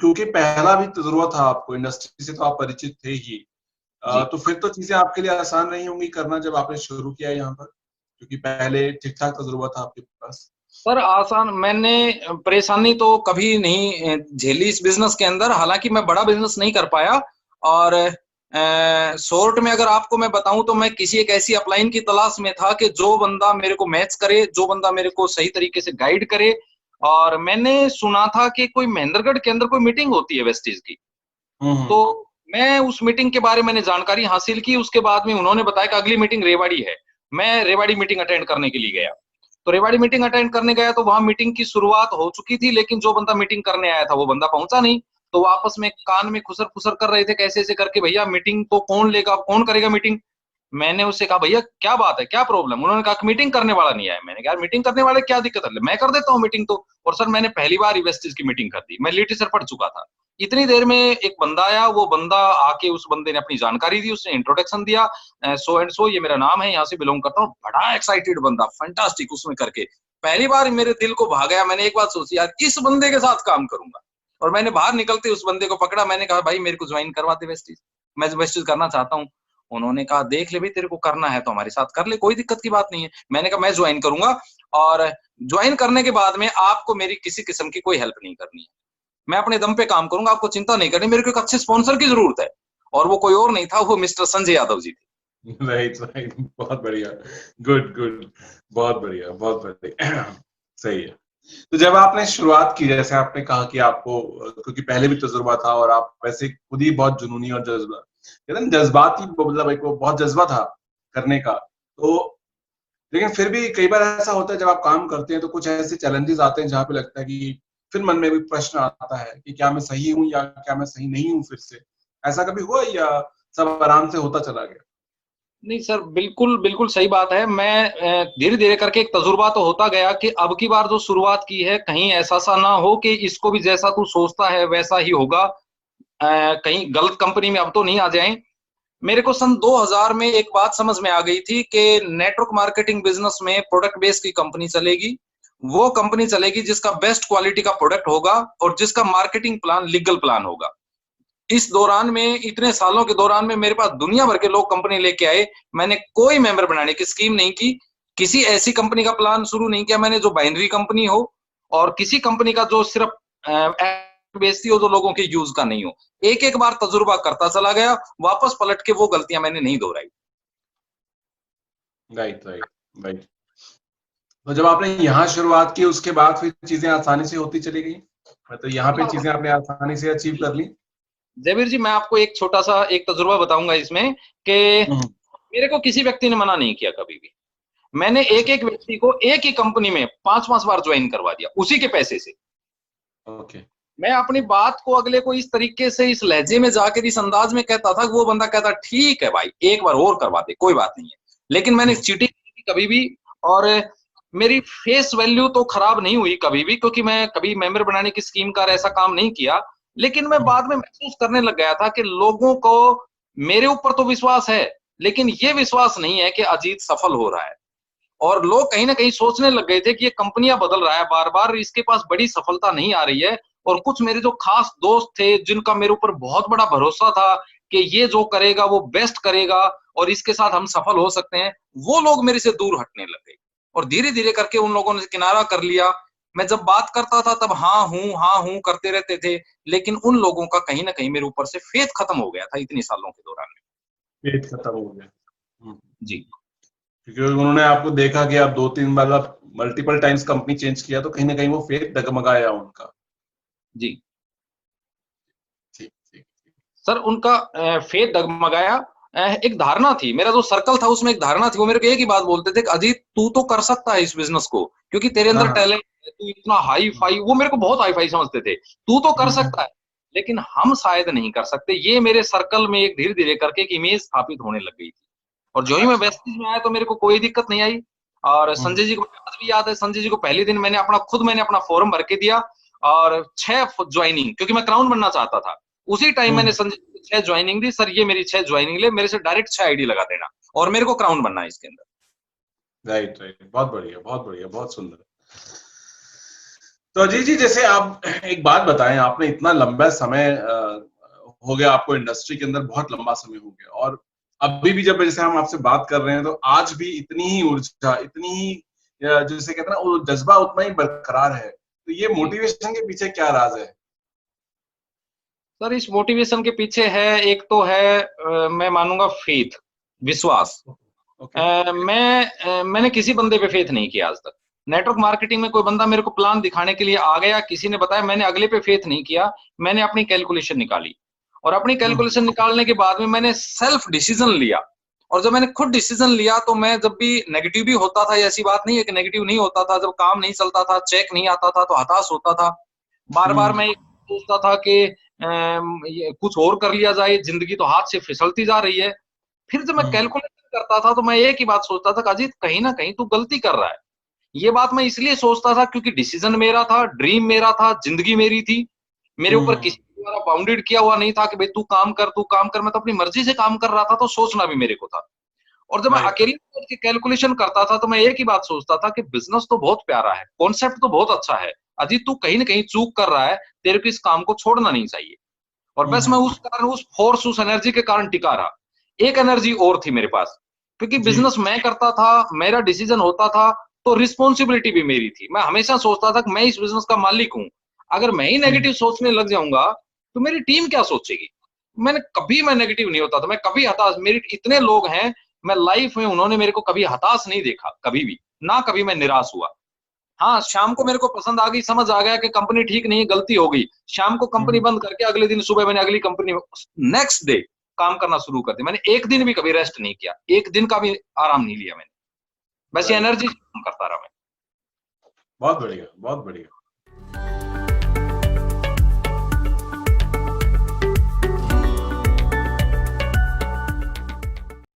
क्योंकि पहला भी तजुर्बा था आपको, इंडस्ट्री से तो आप परिचित थे ही, जी तो फिर तो चीजें आपके लिए आसान रही होंगी करना जब आपने शुरू किया यहाँ पर, क्योंकि पहले ठीक ठाक तजुर्बा था आपके पास। सर, आसान मैंने परेशानी तो कभी नहीं झेली इस बिजनेस के अंदर। हालांकि मैं बड़ा बिजनेस नहीं कर पाया, और शॉर्ट में अगर आपको मैं बताऊं तो मैं किसी एक ऐसी अपलाइन की तलाश में था कि जो बंदा मेरे को मैच करे, जो बंदा मेरे को सही तरीके से गाइड करे। और मैंने सुना था कि कोई महेंद्रगढ़ के अंदर कोई मीटिंग होती है वेस्टीज की। तो हम्म। मैं उस मीटिंग के बारे में मैंने जानकारी हासिल की। उसके बाद में उन्होंने बताया कि अगली मीटिंग रेवाड़ी है। मैं रेवाड़ी मीटिंग अटेंड करने के लिए गया। तो रेवाड़ी मीटिंग अटेंड करने गया तो वहां मीटिंग की शुरुआत हो चुकी थी, लेकिन जो बंदा मीटिंग करने आया था वो बंदा पहुंचा नहीं। तो वो आपस में कान में खुसर फुसर कर रहे थे कैसे ऐसे करके, भैया मीटिंग तो कौन लेगा, कौन करेगा मीटिंग। मैंने उससे कहा भैया क्या बात है, क्या प्रॉब्लम। उन्होंने कहा कि मीटिंग करने वाला नहीं आया। मैंने कहा मीटिंग करने वाले क्या दिक्कत है, मैं कर देता हूँ मीटिंग तो। और सर मैंने पहली बार इन्वेस्टर्स की मीटिंग कर दी, मैं लिटरेचर पढ़ चुका था। इतनी देर में एक बंदा आया, वो बंदा आके उस बंदे ने अपनी जानकारी दी, उसने इंट्रोडक्शन दिया, सो एंड सो ये मेरा नाम है, यहाँ से बिलोंग करता हूँ। बड़ा एक्साइटेड बंदा, फैंटास्टिक उसमें करके पहली बार मेरे दिल को भा गया। मैंने एक बात सोची, यार इस बंदे के साथ काम करूंगा। और मैंने बाहर निकलते उस बंदे को पकड़ा, मैंने कहा भाई मेरे को ज्वाइन करवा दे वेस्टीज, मैं वेस्टीज करना चाहता हूँ। उन्होंने कहा देख ले भाई, तेरे को करना है तो हमारे साथ कर ले, कोई दिक्कत की बात नहीं है। मैंने कहा मैं ज्वाइन करूंगा, और ज्वाइन करने के बाद में आपको मेरी किसी किस्म की कोई हेल्प नहीं करनी है, मैं अपने दम पे काम करूंगा, आपको चिंता नहीं करनी। मेरे को एक अच्छे स्पॉन्सर की जरूरत है। और वो कोई और नहीं था, वो मिस्टर संजय यादव जी थे। राइट राइट, बहुत बढ़िया, गुड गुड, बहुत बढ़िया बहुत बढ़िया। सही है। तो जब आपने शुरुआत की, जैसे आपने कहा कि आपको क्योंकि पहले भी तजुर्बा था और आप वैसे खुद ही बहुत जुनूनी और जज्बा, कहते हैं ना, जज्बाती, मतलब एक वो बहुत जज्बा था करने का, तो लेकिन फिर भी कई बार ऐसा होता है जब आप काम करते हैं तो कुछ ऐसे चैलेंजेस आते हैं जहाँ पे लगता है कि फिर मन में भी प्रश्न आता है कि क्या मैं सही हूँ या क्या मैं सही नहीं हूँ फिर से, ऐसा कभी हुआ या सब आराम से होता चला गया? नहीं सर, बिल्कुल बिल्कुल सही बात है। मैं धीरे धीरे करके एक तजुर्बा तो होता गया कि अब की बार जो शुरुआत की है, कहीं ऐसा सा ना हो कि इसको भी जैसा तू सोचता है वैसा ही होगा, कहीं गलत कंपनी में अब तो नहीं आ जाए। मेरे को सन 2000 में एक बात समझ में आ गई थी कि नेटवर्क मार्केटिंग बिजनेस में प्रोडक्ट बेस्ड की कंपनी चलेगी। वो कंपनी चलेगी जिसका बेस्ट क्वालिटी का प्रोडक्ट होगा और जिसका मार्केटिंग प्लान लीगल प्लान होगा। इस दौरान में, इतने सालों के दौरान में, मेरे पास दुनिया भर के लोग कंपनी लेके आए। मैंने कोई मेंबर बनाने की स्कीम नहीं की, किसी ऐसी कंपनी का प्लान शुरू नहीं किया मैंने जो बाइनरी कंपनी हो, और किसी कंपनी का जो सिर्फ बेचती हो, जो लोगों के यूज का नहीं हो। एक एक बार तजुर्बा करता चला गया, वापस पलट के वो गलतियां मैंने नहीं दोहराई। Right right right. तो जब आपने यहाँ शुरुआत की उसके बाद फिर चीजें आसानी से होती चली गई, मतलब यहाँ पे चीजें आपने आसानी से अचीव कर ली? जयवीर जी, मैं आपको एक छोटा सा एक तजुर्बा बताऊंगा इसमें कि हम्म। मेरे को किसी व्यक्ति ने मना नहीं किया कभी भी। मैंने एक अच्छा। एक व्यक्ति को एक ही कंपनी में 5-5 बार ज्वाइन करवा दिया उसी के पैसे से। ओके। मैं अपनी बात को अगले को इस तरीके से, इस लहजे में जाकर, इस अंदाज में कहता था, वो बंदा कहता ठीक है भाई एक बार और करवा दे, कोई बात नहीं है। लेकिन मैंने चीटिंग नहीं की कभी भी। और मेरी फेस वैल्यू तो खराब नहीं हुई कभी भी, क्योंकि मैं कभी मेंबर बनाने की स्कीम का ऐसा काम नहीं किया। लेकिन मैं बाद में महसूस करने लग गया था कि लोगों को मेरे ऊपर तो विश्वास है, लेकिन ये विश्वास नहीं है कि अजीत सफल हो रहा है। और लोग कहीं ना कहीं सोचने लग गए थे कि ये कंपनियां बदल रहा है बार बार, इसके पास बड़ी सफलता नहीं आ रही है। और कुछ मेरे जो खास दोस्त थे, जिनका मेरे ऊपर बहुत बड़ा भरोसा था कि ये जो करेगा वो बेस्ट करेगा और इसके साथ हम सफल हो सकते हैं, वो लोग मेरे से दूर हटने लग गए। और धीरे धीरे करके उन लोगों ने किनारा कर लिया। मैं जब बात करता था तब हाँ हूं करते रहते थे, लेकिन उन लोगों का कहीं ना कहीं मेरे ऊपर से फेथ खत्म हो गया था इतने सालों के दौरान में। पेट खत्म हो गया। जी। क्योंकि उन्होंने आपको देखा कि आप 2-3 बार मल्टीपल टाइम्स कंपनी चेंज किया तो कहीं ना कहीं वो फेथ डगमगाया उनका। जी ठीक ठीक। सर, उनका फेथ डगमगाया। एक धारणा थी, मेरा जो सर्कल था उसमें एक धारणा थी, वो मेरे को एक ही बात बोलते थे कि अजीत तू तो कर सकता है इस बिजनेस को, क्योंकि तेरे हाँ अंदर हाँ। टैलेंट है, तू इतना हाई फाई, वो मेरे को बहुत हाई फाई समझते थे, तू तो कर सकता है, लेकिन हम शायद नहीं कर सकते। ये मेरे सर्कल में एक धीरे धीरे करके एक इमेज स्थापित होने लग गई थी। और जो ही मैं अच्छा। वेस्टीज में आया तो मेरे को कोई दिक्कत नहीं आई। और संजय जी को आज भी याद है, संजय जी को पहले दिन मैंने अपना फॉर्म भर के दिया। और 6 ज्वाइनिंग, क्योंकि मैं क्राउन बनना चाहता था, उसी टाइम मैंने संजय जी को 6 ज्वाइनिंग दी, सर ये मेरी 6 ज्वाइनिंग ले, मेरे से डायरेक्ट 6 आईडी लगा देना और मेरे को क्राउन बनना है इसके अंदर। राइट राइट, बहुत बढ़िया बहुत बढ़िया, बहुत सुंदर। तो अजय जी, जैसे आप एक बात बताएं, आपने इतना लंबा समय हो गया आपको इंडस्ट्री के अंदर, बहुत लंबा समय हो गया, और अभी भी जब जैसे हम आपसे बात कर रहे हैं तो आज भी इतनी ही ऊर्जा, इतनी ही जैसे कहते हैं ना, वो जज्बा उतना ही बरकरार है। तो ये मोटिवेशन के पीछे क्या राज है? सर इस मोटिवेशन के पीछे है, एक तो है मैं मानूंगा फेथ, विश्वास। ओके। मैंने किसी बंदे पे फेथ नहीं किया आज तक। नेटवर्क मार्केटिंग में कोई बंदा मेरे को प्लान दिखाने के लिए आ गया, किसी ने बताया, मैंने अगले पे फेथ नहीं किया। मैंने अपनी कैलकुलेशन निकाली, और अपनी कैलकुलेशन निकालने के बाद में मैंने सेल्फ डिसीजन लिया। और जब मैंने खुद डिसीजन लिया तो मैं जब भी नेगेटिव भी होता था, ऐसी बात नहीं है कि नेगेटिव नहीं होता था, जब काम नहीं चलता था, चेक नहीं आता था तो हताश होता था। बार बार मैं सोचता था कि ये कुछ और कर लिया जाए, जिंदगी तो हाथ से फिसलती जा रही है। फिर जब मैं कैलकुलेशन करता था तो मैं एक ही बात सोचता था कि अजीत कहीं ना कहीं तू गलती कर रहा है। ये बात मैं इसलिए सोचता था क्योंकि डिसीजन मेरा था, ड्रीम मेरा था, जिंदगी मेरी थी। मेरे ऊपर किसी द्वारा बाउंडेड किया हुआ नहीं था कि भाई तू काम कर, तू काम कर। मैं तो अपनी मर्जी से काम कर रहा था, तो सोचना भी मेरे को था। और जब मैं राइट। अकेले बैठ के कैलकुलेशन करता था तो मैं एक ही बात सोचता था कि बिजनेस तो बहुत प्यारा है, कॉन्सेप्ट तो बहुत अच्छा है, अजीत तू कहीं ना कहीं चूक कर रहा है, तेरे को इस काम को छोड़ना नहीं चाहिए। और बस मैं उस कारण, उस फोर्स, उस एनर्जी के कारण टिका रहा। एक एनर्जी और थी मेरे पास, क्योंकि जी। बिजनेस मैं करता था, मेरा डिसीजन होता था, तो रिस्पॉन्सिबिलिटी भी मेरी थी। मैं हमेशा सोचता था कि मैं इस बिजनेस का मालिक हूं। अगर मैं ही नेगेटिव सोचने लग जाऊंगा तो मेरी टीम क्या सोचेगी। मैं नेगेटिव नहीं होता था, मैं कभी हताश, मेरे इतने लोग हैं, मैं लाइफ में उन्होंने मेरे को कभी हताश नहीं देखा, कभी भी ना, कभी मैं निराश हुआ। हाँ, शाम को मेरे को पसंद आ गई, समझ आ गया कि कंपनी ठीक नहीं है, गलती हो गई, शाम को कंपनी बंद करके अगले दिन सुबह मैंने अगली कंपनी में नेक्स्ट डे काम करना शुरू कर दिया। मैंने एक दिन भी कभी रेस्ट नहीं किया, एक दिन का भी आराम नहीं लिया मैंने। बस ये राइट। एनर्जी करता रहा मैं। बहुत बढ़िया, बहुत बढ़िया।